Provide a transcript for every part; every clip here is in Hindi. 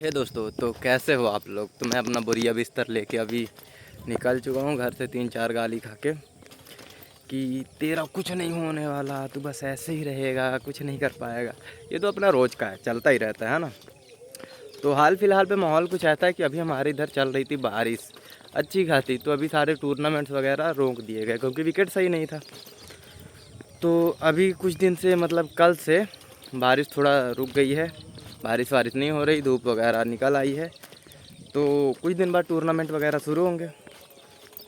हे दोस्तों, तो कैसे हो आप लोग। तो मैं अपना बोरिया बिस्तर लेके अभी निकल चुका हूँ घर से 3-4 गाली खा के कि तेरा कुछ नहीं होने वाला, तू बस ऐसे ही रहेगा, कुछ नहीं कर पाएगा। ये तो अपना रोज़ का है, चलता ही रहता है ना। तो हाल फिलहाल पे माहौल कुछ ऐसा है कि अभी हमारे इधर चल रही थी बारिश अच्छी खासी, तो अभी सारे टूर्नामेंट्स वगैरह रोक दिए गए क्योंकि विकेट सही नहीं था। तो अभी कुछ दिन से मतलब कल से बारिश थोड़ा रुक गई है, बारिश वारिश नहीं हो रही, धूप वगैरह निकल आई है। तो कुछ दिन बाद टूर्नामेंट वगैरह शुरू होंगे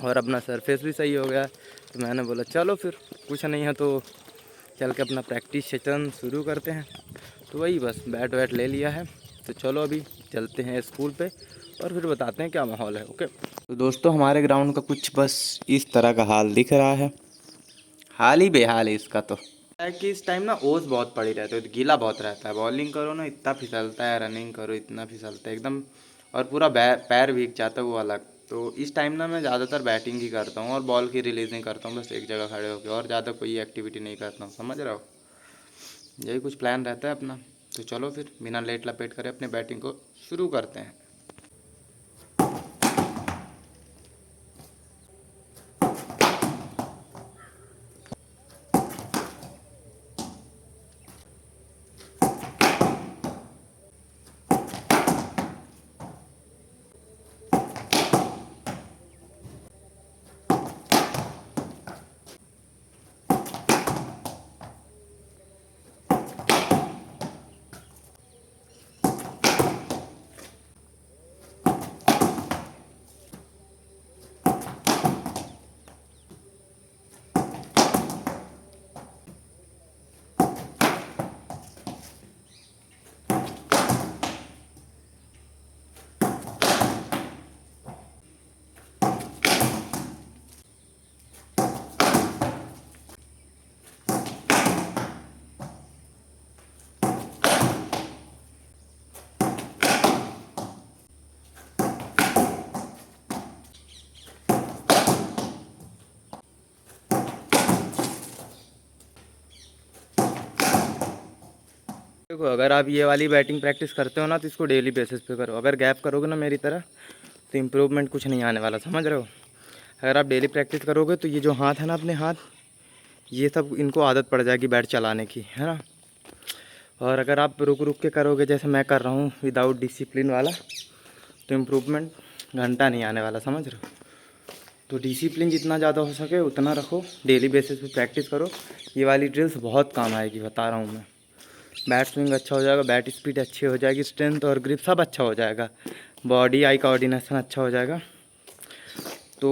और अपना सरफेस भी सही हो गया। तो मैंने बोला चलो फिर कुछ नहीं है तो चल के अपना प्रैक्टिस सेशन शुरू करते हैं। तो वही बस बैट वैट ले लिया है, तो चलो अभी चलते हैं स्कूल पे और फिर बताते हैं क्या माहौल है। ओके, तो दोस्तों हमारे ग्राउंड का कुछ बस इस तरह का हाल दिख रहा है। हाल ही बेहाल है इसका। तो है कि इस टाइम ना ओस बहुत पड़ी रहती है, तो गीला बहुत रहता है। बॉलिंग करो ना इतना फिसलता है, रनिंग करो इतना फिसलता है एकदम, और पूरा पैर भीग जाता है वो अलग। तो इस टाइम ना मैं ज़्यादातर बैटिंग ही करता हूँ और बॉल की रिलीजिंग करता हूँ, बस एक जगह खड़े होकर, और ज़्यादा कोई एक्टिविटी नहीं करता हूँ, समझ रहे हो। यही कुछ प्लान रहता है अपना। तो चलो फिर बिना लेट लपेट करे अपने बैटिंग को शुरू करते हैं। देखो, अगर आप ये वाली बैटिंग प्रैक्टिस करते हो ना तो इसको डेली बेसिस पे करो। अगर गैप करोगे ना मेरी तरह तो इम्प्रूवमेंट कुछ नहीं आने वाला, समझ रहे हो। अगर आप डेली प्रैक्टिस करोगे तो ये जो हाथ है ना, अपने हाथ, ये सब इनको आदत पड़ जाएगी बैट चलाने की, है ना। और अगर आप रुक रुक के करोगे जैसे मैं कर रहा हूँ विदाउट डिसिप्लिन वाला, तो इम्प्रूवमेंट घंटा नहीं आने वाला, समझ रहे हो। तो डिसिप्लिन जितना ज़्यादा हो सके उतना रखो, डेली बेसिस पे प्रैक्टिस करो। ये वाली ड्रिल्स बहुत काम आएगी, बता रहा हूँ मैं। बैट स्विंग अच्छा हो जाएगा, बैट स्पीड अच्छी हो जाएगी, स्ट्रेंथ और ग्रिप सब अच्छा हो जाएगा, बॉडी आई कोऑर्डिनेशन अच्छा हो जाएगा। तो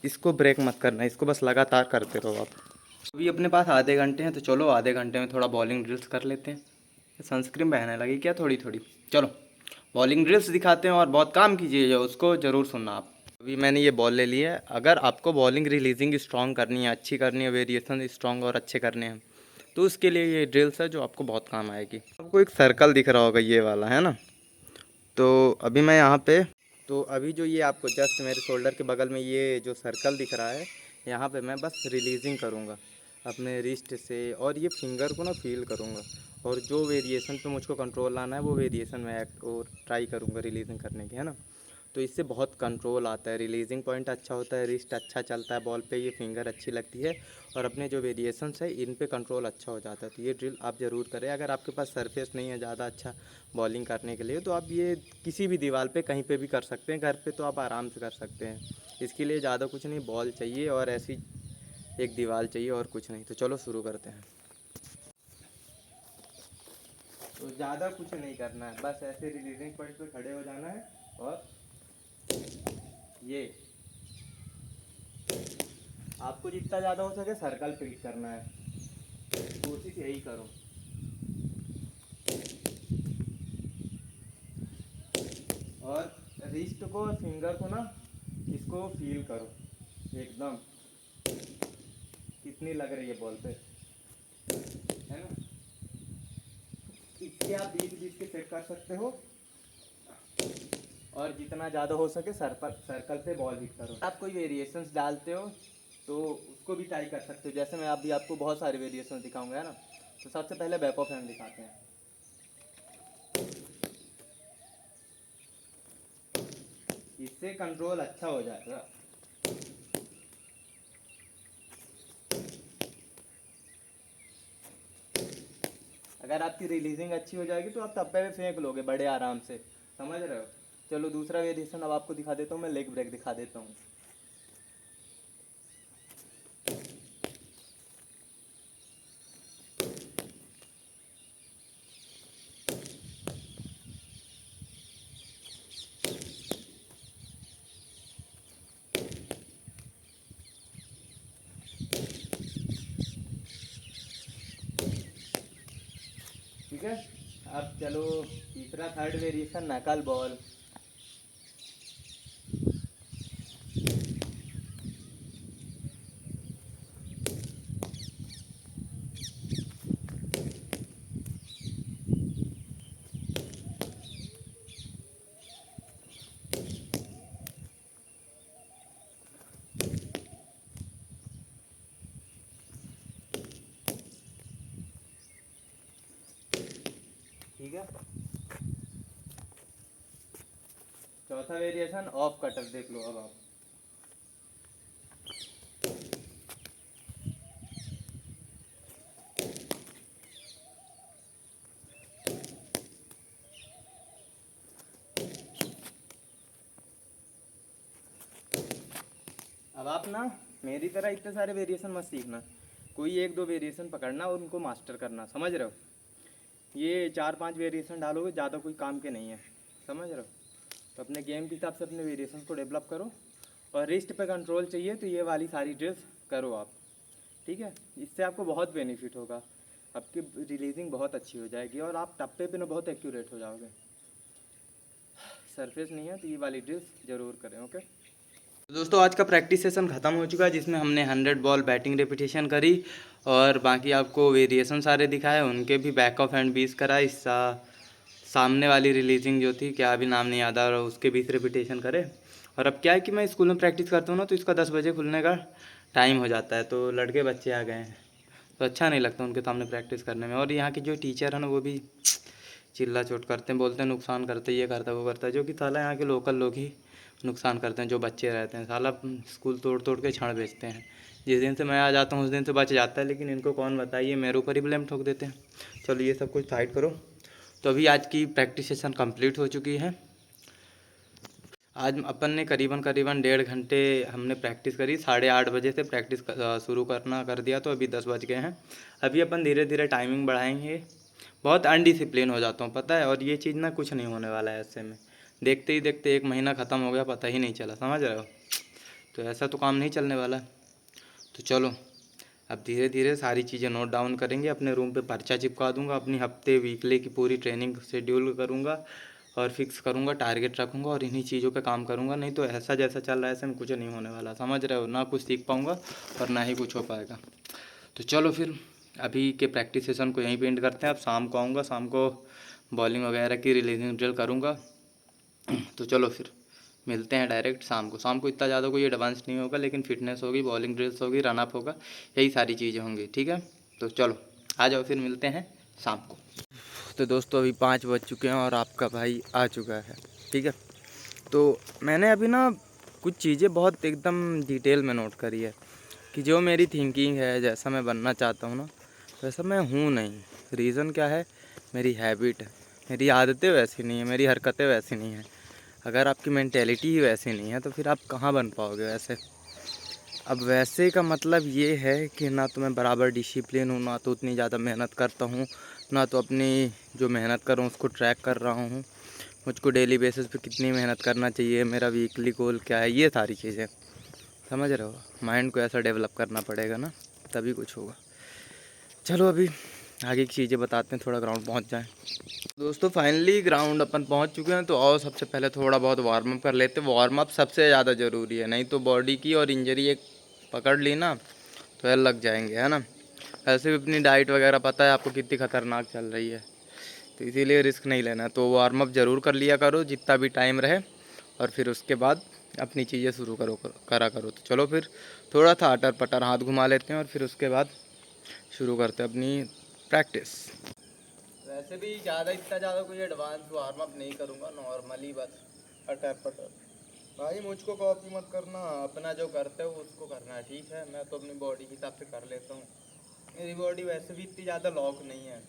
इसको ब्रेक मत करना, इसको बस लगातार करते रहो आप। अभी अपने पास आधे घंटे हैं, तो चलो आधे घंटे में थोड़ा बॉलिंग ड्रिल्स कर लेते हैं। सनस्क्रीन बहने लगी क्या थोड़ी थोड़ी। चलो बॉलिंग ड्रिल्स दिखाते हैं और बहुत काम कीजिए, जो उसको ज़रूर सुनना आप। अभी मैंने ये बॉल ले ली है। अगर आपको बॉलिंग रिलीजिंग स्ट्रॉन्ग करनी है, अच्छी करनी है, वेरिएशन स्ट्रॉन्ग और अच्छे करने हैं, तो उसके लिए ये ड्रिल्स है जो आपको बहुत काम आएगी। आपको एक सर्कल दिख रहा होगा ये वाला, है ना। तो अभी मैं यहाँ पे, तो अभी जो ये आपको जस्ट मेरे शोल्डर के बगल में ये जो सर्कल दिख रहा है, यहाँ पे मैं बस रिलीजिंग करूँगा अपने रिस्ट से, और ये फिंगर को ना फील करूँगा, और जो वेरिएशन पे मुझको कंट्रोल लाना है वो वेरिएशन मैं को ट्राई करूँगा रिलीजिंग करने की, है ना। तो इससे बहुत कंट्रोल आता है, रिलीजिंग पॉइंट अच्छा होता है, रिस्ट अच्छा चलता है बॉल पे, ये फिंगर अच्छी लगती है, और अपने जो वेरिएशंस है इन पे कंट्रोल अच्छा हो जाता है। तो ये ड्रिल आप ज़रूर करें। अगर आपके पास सरफेस नहीं है ज़्यादा अच्छा बॉलिंग करने के लिए, तो आप ये किसी भी दीवार पे कहीं पे भी कर सकते हैं, घर पे तो आप आराम से कर सकते हैं। इसके लिए ज़्यादा कुछ नहीं, बॉल चाहिए और ऐसी एक दीवार चाहिए और कुछ नहीं। तो चलो शुरू करते हैं। तो ज़्यादा कुछ नहीं करना है, बस ऐसे रिलीजिंग पॉइंट पे खड़े हो जाना है, और ये आपको जितना ज़्यादा हो सके सर्कल फिल करना है, कोशिश यही करो। और रिस्ट को, फिंगर को ना, इसको फील करो एकदम, कितनी लग रही है बॉल पे, है ना। इसके आप 20-20 के सेट कर सकते हो, और जितना ज़्यादा हो सके सर्कल सर्कल पे बॉल हिट करो। आप कोई वेरिएशंस डालते हो तो उसको भी ट्राई कर सकते हो, जैसे मैं अभी आपको बहुत सारे वेरिएशंस दिखाऊंगा, है ना। तो सबसे पहले बैक ऑफ हैंड दिखाते हैं। इससे कंट्रोल अच्छा हो जाएगा। अगर आपकी रिलीजिंग अच्छी हो जाएगी तो आप तब पे फेंक लोगे बड़े आराम से, समझ रहे हो। चलो दूसरा वेरिएशन अब आपको दिखा देता हूँ, मैं लेग ब्रेक दिखा देता हूँ। ठीक है, अब चलो तीसरा थर्ड वेरिएशन नकल बॉल। ठीक है, चौथा वेरिएशन ऑफ कटर, देख लो अब आप। अब आप ना मेरी तरह इतने सारे वेरिएशन मत सीखना, कोई एक दो वेरिएशन पकड़ना और उनको मास्टर करना, समझ रहे हो। ये 4-5 वेरिएशन डालोगे, ज़्यादा कोई काम के नहीं है, समझ रहे हो। तो अपने गेम के हिसाब से अपने वेरिएशन को डेवलप करो, और रिस्ट पे कंट्रोल चाहिए तो ये वाली सारी ड्रिल्स करो आप, ठीक है। इससे आपको बहुत बेनिफिट होगा, आपकी रिलीजिंग बहुत अच्छी हो जाएगी और आप टप्पे पे ना बहुत एक्यूरेट हो जाओगे। सरफेस नहीं है तो ये वाली ड्रिल्स ज़रूर करें, ओके। तो दोस्तों आज का प्रैक्टिस सेशन ख़त्म हो चुका है, जिसमें हमने 100 बॉल बैटिंग रेपिटेशन करी और बाकी आपको वेरिएशन सारे दिखाए, उनके भी बैक ऑफ हैंड 20 करा। इस सामने वाली रिलीजिंग जो थी, क्या अभी नाम नहीं याद आ रहा, उसके 20 रेपिटेशन करे। और अब क्या है कि मैं स्कूल में प्रैक्टिस करता हूँ ना, तो इसका 10 बजे खुलने का टाइम हो जाता है, तो लड़के बच्चे आ गए हैं तो अच्छा नहीं लगता उनके सामने प्रैक्टिस करने में। और यहाँ के जो टीचर है ना, वो भी चिल्ला चोट करते हैं, बोलते हैं नुकसान करते, ये करता है वो करता है, जो कि साला यहाँ के लोकल लोग ही नुकसान करते हैं, जो बच्चे रहते हैं। साला स्कूल तोड़ तोड़ के छड़ बेचते हैं। जिस दिन से मैं आ जाता हूँ उस दिन से बच जाता है, लेकिन इनको कौन बताइए, मेरे ऊपर ही ब्लेम ठोक देते हैं। चलो ये सब कुछ साइड करो। तो अभी आज की प्रैक्टिस सेशन कंप्लीट हो चुकी है। आज अपन ने करीबन करीबन 1.5 घंटे हमने प्रैक्टिस करी। 8:30 बजे से प्रैक्टिस शुरू करना कर दिया, तो अभी 10 बज गए हैं। अभी अपन धीरे धीरे टाइमिंग बढ़ाएंगे। बहुत अनडिसिप्लिन हो जाता हूँ पता है, और ये चीज़ ना कुछ नहीं होने वाला है ऐसे में। देखते ही देखते 1 महीना ख़त्म हो गया, पता ही नहीं चला, समझ रहे हो। तो ऐसा तो काम नहीं चलने वाला। तो चलो अब धीरे धीरे सारी चीज़ें नोट डाउन करेंगे। अपने रूम पे पर्चा चिपका दूंगा, अपनी हफ्ते वीकली की पूरी ट्रेनिंग शेड्यूल करूँगा और फिक्स करूँगा, टारगेट रखूँगा और इन्हीं चीज़ों पे काम करूँगा। नहीं तो ऐसा जैसा चल रहा है ऐसे में कुछ नहीं होने वाला, समझ रहे हो। ना कुछ सीख पाऊँगा और ना ही कुछ हो पाएगा। तो चलो फिर अभी के प्रैक्टिस सेशन को यहीं पे एंड करते हैं। अब शाम को आऊँगा, शाम को बॉलिंग वगैरह की रिलीजिंग ड्रिल करूँगा। तो चलो फिर मिलते हैं डायरेक्ट शाम को। शाम को इतना ज़्यादा कोई एडवांस नहीं होगा, लेकिन फिटनेस होगी, बॉलिंग ड्रिल्स होगी, रन अप होगा, यही सारी चीज़ें होंगी, ठीक है। तो चलो आ जाओ, फिर मिलते हैं शाम को। तो दोस्तों अभी 5 बज चुके हैं और आपका भाई आ चुका है, ठीक है। तो मैंने अभी ना कुछ चीज़ें बहुत एकदम डिटेल में नोट करी है कि जो मेरी थिंकिंग है, जैसा मैं बनना चाहता हूँ ना, वैसा मैं हूँ नहीं। रीज़न क्या है, मेरी हैबिट है, मेरी आदतें वैसी नहीं है, मेरी हरकतें वैसी नहीं हैं। अगर आपकी मेंटेलिटी ही वैसी नहीं है तो फिर आप कहाँ बन पाओगे वैसे। अब वैसे का मतलब ये है कि ना तो मैं बराबर डिसिप्लिन हूँ, ना तो उतनी ज़्यादा मेहनत करता हूँ, ना तो अपनी जो मेहनत कर रहा हूँ उसको ट्रैक कर रहा हूँ। मुझको डेली बेसिस पे कितनी मेहनत करना चाहिए, मेरा वीकली गोल क्या है, ये सारी चीज़ें, समझ रहे हो। माइंड को ऐसा डेवलप करना पड़ेगा ना, तभी कुछ होगा। चलो अभी आगे की चीज़ें बताते हैं, थोड़ा ग्राउंड पहुँच जाएँ। दोस्तों फाइनली ग्राउंड अपन पहुंच चुके हैं। तो आओ सबसे पहले थोड़ा बहुत वार्म अप कर लेते हैं। वार्म अप सबसे ज़्यादा ज़रूरी है, नहीं तो बॉडी की और इंजरी एक पकड़ ली ना तो यार लग जाएंगे, है ना। ऐसे भी अपनी डाइट वगैरह पता है आपको कितनी ख़तरनाक चल रही है, तो इसीलिए रिस्क नहीं लेना। तो वार्म अप ज़रूर कर लिया करो जितना भी टाइम रहे, और फिर उसके बाद अपनी चीज़ें शुरू करा करो। तो चलो फिर थोड़ा सा अटर पटर हाथ घुमा लेते हैं और फिर उसके बाद शुरू करते हैं अपनी प्रैक्टिस। वैसे भी इतना ज़्यादा कोई एडवांस वार्म अप नहीं करूँगा, नॉर्मली बस अटर पटर। भाई मुझको कॉपी मत करना, अपना जो करते हो उसको करना है, ठीक है। मैं तो अपनी बॉडी के हिसाब से कर लेता हूँ। मेरी बॉडी वैसे भी इतनी ज़्यादा लॉक नहीं है।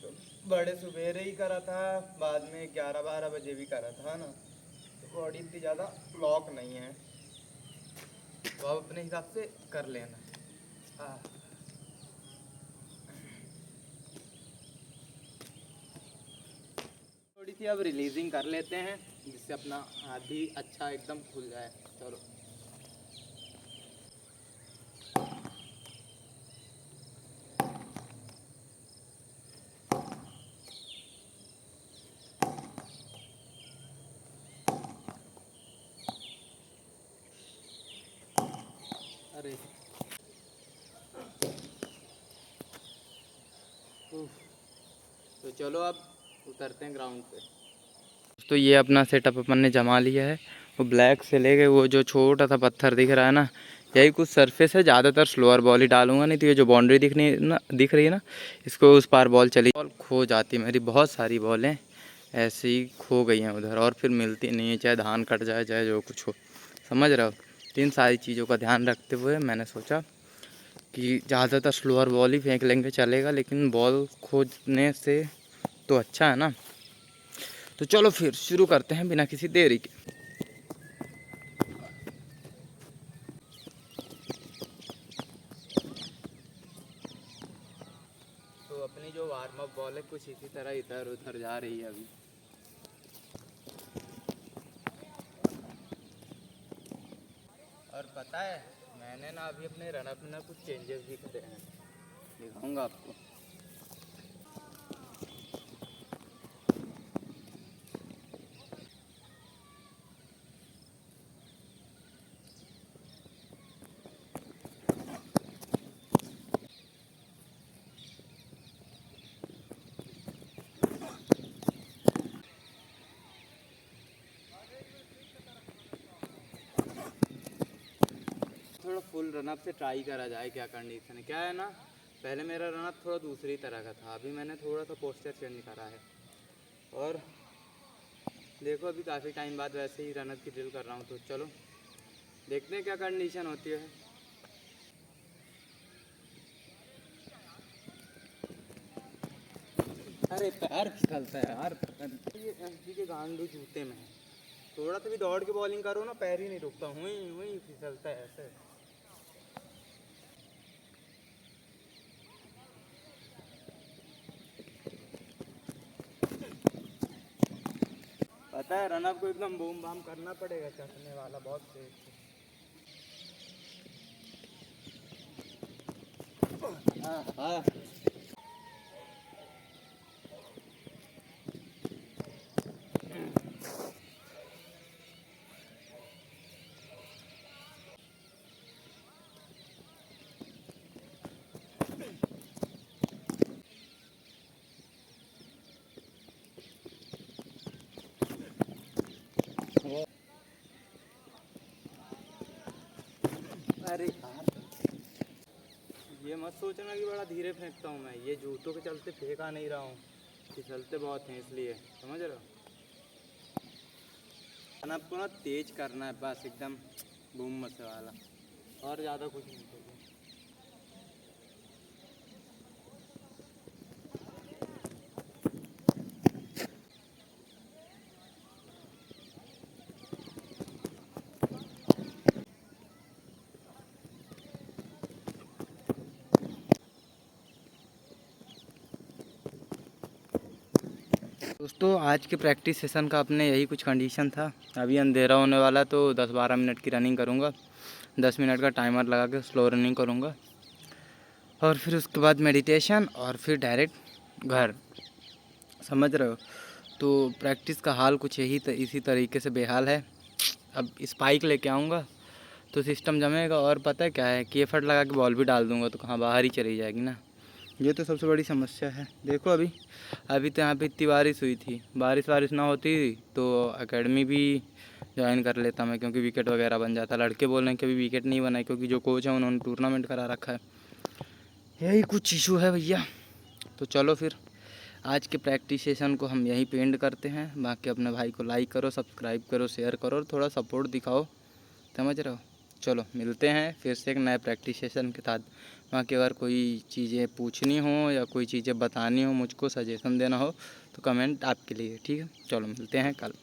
तो बड़े सवेरे ही करा था, बाद में 11-12 बजे भी करा था ना, तो बॉडी इतनी ज़्यादा लॉक नहीं है, तो आप अपने हिसाब से कर लेना। हाँ, थोड़ी सी अब रिलीजिंग कर लेते हैं, जिससे अपना हाथ भी अच्छा एकदम खुल जाए। चलो। अरे उफ। तो चलो अब उतरते हैं ग्राउंड पे। तो ये अपना सेटअप अपन ने जमा लिया है। वो ब्लैक से लेके वो जो छोटा सा पत्थर दिख रहा है ना, यही कुछ सरफेस है। ज़्यादातर स्लोअर बॉल ही डालूंगा, नहीं तो ये जो बाउंड्री दिख रही है ना, इसको उस पार बॉल चली, बॉल खो जाती है। मेरी बहुत सारी बॉलें ऐसे ही खो गई हैं उधर, और फिर मिलती नहीं है, चाहे धान कट जाए चाहे जो कुछ हो, समझ रहे हो। तो इन सारी चीज़ों का ध्यान रखते हुए मैंने सोचा कि ज़्यादातर स्लोअर बॉल ही फेंक लेंगे, चलेगा, लेकिन बॉल खोजने से तो अच्छा है ना। तो चलो फिर शुरू करते हैं बिना किसी देरी के। तो अपनी जो वार्म अप बॉल है कुछ इसी तरह इधर उधर जा रही है अभी। और पता है, मैंने ना अभी अपने रनअप में ना कुछ चेंजेस भी करे हैं, दिखाऊंगा आपको। थोड़ा फुल रनअप से ट्राई करा जाए, क्या कंडीशन है, क्या है ना। पहले मेरा रनअप थोड़ा दूसरी तरह का था, अभी मैंने थोड़ा सा पोस्चर चेंज करा है। और देखो अभी काफ़ी टाइम बाद वैसे ही रनअप की ड्रिल कर रहा हूँ, तो चलो देखते हैं क्या कंडीशन होती है। अरे पैर फिसलता है यार, ये एमसी के गांडू जूते में है। थोड़ा सा भी दौड़ के बॉलिंग करो ना, पैर ही नहीं रुकता, हुई हुई फिसलता है ऐसे। पता है रनअप को एकदम बूम बाम करना पड़ेगा, चढ़ने वाला बहुत तेज। हाँ हाँ। अरे यार, ये मत सोचना कि बड़ा धीरे फेंकता हूँ मैं, ये जूतों के चलते फेंका नहीं रहा हूँ, फिसलते बहुत हैं इसलिए, समझ रहे हो। खाना आपको ना तेज करना है बस, एकदम बूम मचे वाला, और ज़्यादा कुछ नहीं चाहिए। दोस्तों आज के प्रैक्टिस सेशन का अपने यही कुछ कंडीशन था। अभी अंधेरा होने वाला, तो 10-12 मिनट की रनिंग करूँगा, 10 मिनट का टाइमर लगा के स्लो रनिंग करूँगा, और फिर उसके बाद मेडिटेशन, और फिर डायरेक्ट घर, समझ रहे हो। तो प्रैक्टिस का हाल कुछ इसी तरीके से बेहाल है। अब स्पाइक लेके आऊँगा तो सिस्टम जमेगा, और पता है क्या है कि एफर्ट लगा के बॉल भी डाल दूँगा तो कहाँ बाहर ही चली जाएगी ना, ये तो सबसे बड़ी समस्या है। देखो अभी अभी तो यहाँ पे इतनी बारिश हुई थी, बारिश ना होती तो एकेडमी भी ज्वाइन कर लेता मैं, क्योंकि विकेट वगैरह बन जाता। लड़के बोल रहे हैं कि अभी विकेट नहीं बना है, क्योंकि जो कोच है उन्होंने टूर्नामेंट करा रखा है। यही कुछ इशू है भैया। तो चलो फिर आज के प्रैक्टिस सेशन को हम यहीं पे एंड करते हैं। बाकी अपने भाई को लाइक करो, सब्सक्राइब करो, शेयर करो और थोड़ा सपोर्ट दिखाओ, समझ रहे हो। चलो मिलते हैं फिर से एक नए प्रैक्टिस सेशन के साथ। बाकी अगर कोई चीज़ें पूछनी हो या कोई चीज़ें बतानी हो, मुझको सजेशन देना हो तो कमेंट आपके लिए, ठीक है। चलो मिलते हैं कल।